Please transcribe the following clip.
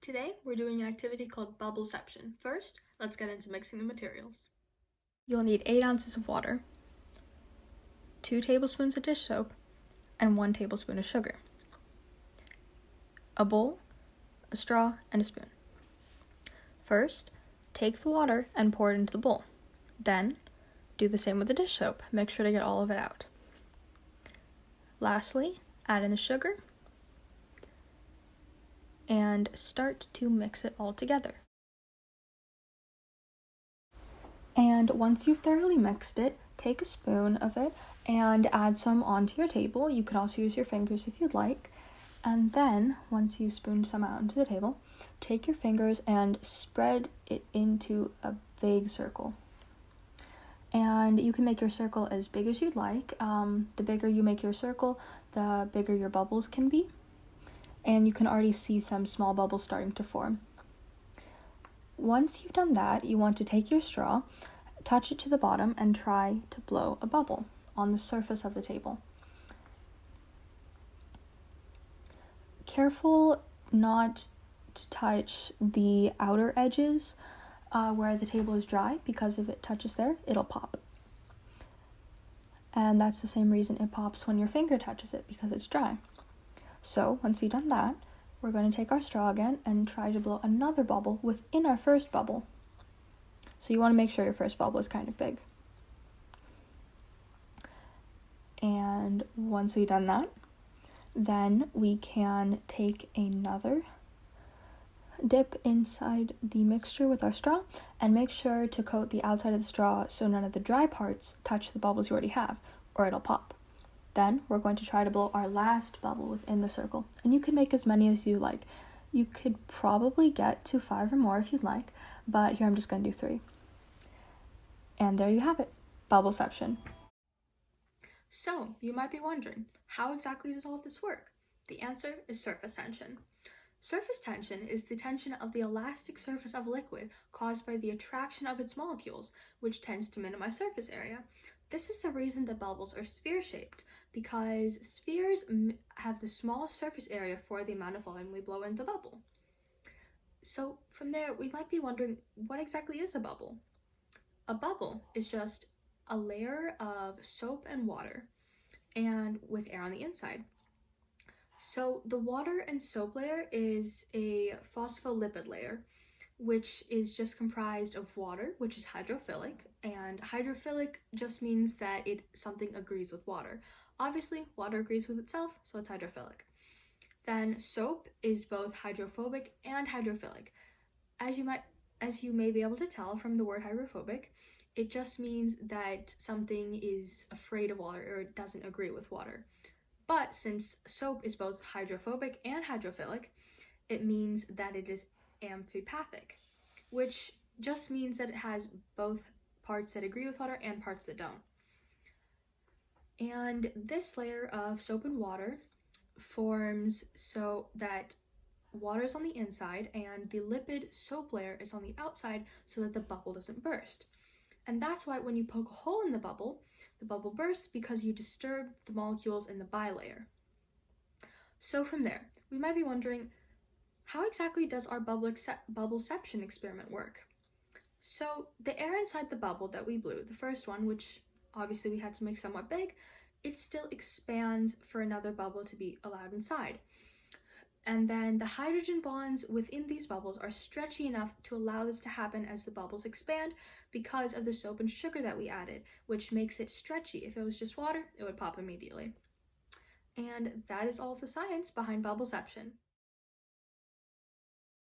Today, we're doing an activity called Bubbleception. First, let's get into mixing the materials. You'll need 8 ounces of water, 2 tablespoons of dish soap, and 1 tablespoon of sugar, a bowl, a straw, and a spoon. First, take the water and pour it into the bowl. Then, do the same with the dish soap. Make sure to get all of it out. Lastly, add in the sugar and start to mix it all together. And once you've thoroughly mixed it, take a spoon of it and add some onto your table. You could also use your fingers if you'd like. And then, once you've spooned some out into the table, take your fingers and spread it into a vague circle. And you can make your circle as big as you'd like. The bigger you make your circle, the bigger your bubbles can be. And you can already see some small bubbles starting to form. Once you've done that, you want to take your straw, touch it to the bottom, and try to blow a bubble on the surface of the table. Careful not to touch the outer edges where the table is dry, because if it touches there, it'll pop. And that's the same reason it pops when your finger touches it, because it's dry. So once you've done that, we're going to take our straw again and try to blow another bubble within our first bubble. So you want to make sure your first bubble is kind of big. And once we've done that, then we can take another dip inside the mixture with our straw and make sure to coat the outside of the straw so none of the dry parts touch the bubbles you already have, or it'll pop. Then we're going to try to blow our last bubble within the circle, and you can make as many as you like. You could probably get to 5 or more if you'd like, but here I'm just going to do 3. And there you have it, Bubbleception. So, you might be wondering, how exactly does all of this work? The answer is surface tension. Surface tension is the tension of the elastic surface of a liquid caused by the attraction of its molecules, which tends to minimize surface area. This is the reason that bubbles are sphere-shaped, because spheres have the smallest surface area for the amount of volume we blow in the bubble. So from there, we might be wondering, what exactly is a bubble? A bubble is just a layer of soap and water, and with air on the inside. So the water and soap layer is a phospholipid layer, which is just comprised of water, which is hydrophilic, and hydrophilic just means that something agrees with water. Obviously, water agrees with itself, so it's hydrophilic. Then soap is both hydrophobic and hydrophilic. As you may be able to tell from the word hydrophobic, it just means that something is afraid of water or it doesn't agree with water. But since soap is both hydrophobic and hydrophilic, it means that it is amphipathic, which just means that it has both parts that agree with water and parts that don't. And this layer of soap and water forms so that water is on the inside and the lipid soap layer is on the outside so that the bubble doesn't burst. And that's why when you poke a hole in the bubble bursts, because you disturb the molecules in the bilayer. So from there, we might be wondering, how exactly does our bubbleception experiment work? So the air inside the bubble that we blew, the first one, which obviously we had to make somewhat big, it still expands for another bubble to be allowed inside. And then the hydrogen bonds within these bubbles are stretchy enough to allow this to happen as the bubbles expand because of the soap and sugar that we added, which makes it stretchy. If it was just water, it would pop immediately. And that is all of the science behind Bubbleception.